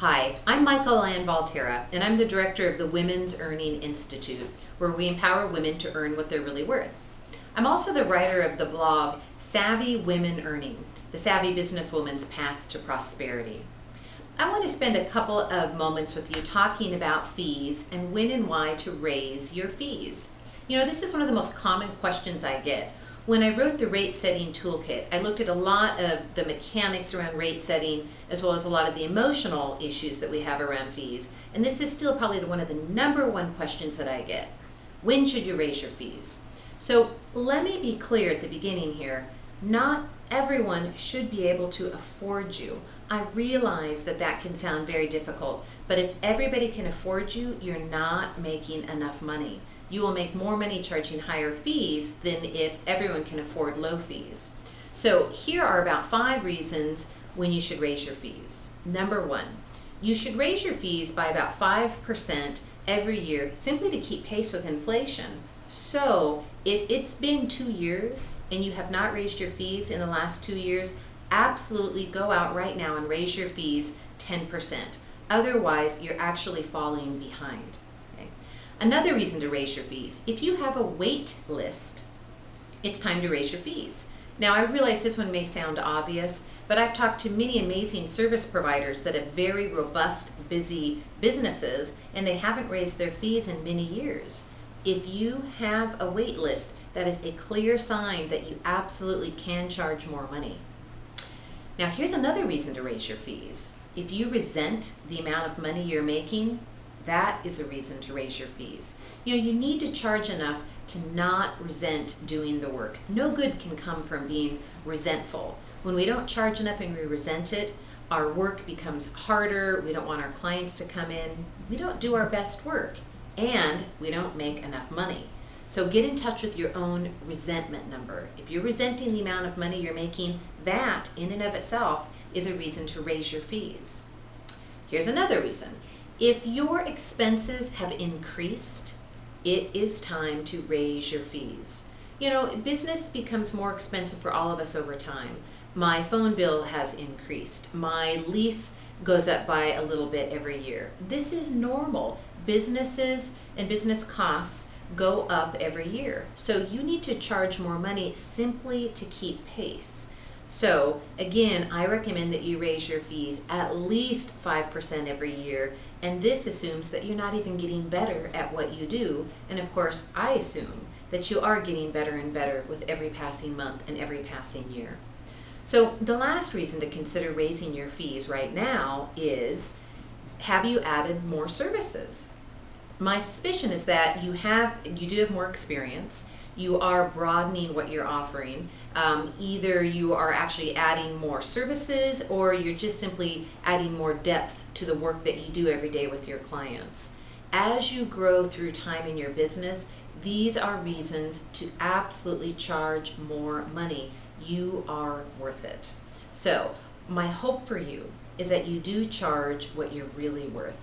Hi, I'm Michael Ann Valterra, and I'm the director of the Women's Earning Institute, where we empower women to earn what they're really worth. I'm also the writer of the blog Savvy Women Earning, the Savvy Businesswoman's Path to Prosperity. I want to spend a couple of moments with you talking about fees and when and why to raise your fees. You know, this is one of the most common questions I get. When I wrote the rate setting toolkit, I looked at a lot of the mechanics around rate setting as well as a lot of the emotional issues that we have around fees. And this is still probably one of the number one questions that I get. When should you raise your fees? So let me be clear at the beginning here. Not everyone should be able to afford you. I realize that that can sound very difficult, but if everybody can afford you, you're not making enough money. You will make more money charging higher fees than if everyone can afford low fees. So here are about 5 reasons when you should raise your fees. Number 1, you should raise your fees by about 5% every year simply to keep pace with inflation. So if it's been 2 years and you have not raised your fees in the last 2 years, absolutely go out right now and raise your fees 10%. Otherwise, you're actually falling behind. Another reason to raise your fees, if you have a wait list, it's time to raise your fees. Now, I realize this one may sound obvious, but I've talked to many amazing service providers that have very robust, busy businesses, and they haven't raised their fees in many years. If you have a wait list, that is a clear sign that you absolutely can charge more money. Now, here's another reason to raise your fees. If you resent the amount of money you're making, that is a reason to raise your fees. You need to charge enough to not resent doing the work. No good can come from being resentful. When we don't charge enough and we resent it, our work becomes harder. We don't want our clients to come in. We don't do our best work, and we don't make enough money. So get in touch with your own resentment number. If you're resenting the amount of money you're making, that in and of itself is a reason to raise your fees. Here's another reason. If your expenses have increased, it is time to raise your fees. You know, business becomes more expensive for all of us over time. My phone bill has increased. My lease goes up by a little bit every year. This is normal. Businesses and business costs go up every year. So you need to charge more money simply to keep pace. So again, I recommend that you raise your fees at least 5% every year, and this assumes that you're not even getting better at what you do. And of course, I assume that you are getting better and better with every passing month and every passing year. So the last reason to consider raising your fees right now is, have you added more services? My suspicion is that you do have more experience. You are broadening what you're offering. Either you are actually adding more services, or you're just simply adding more depth to the work that you do every day with your clients. As you grow through time in your business, these are reasons to absolutely charge more money. You are worth it. So my hope for you is that you do charge what you're really worth.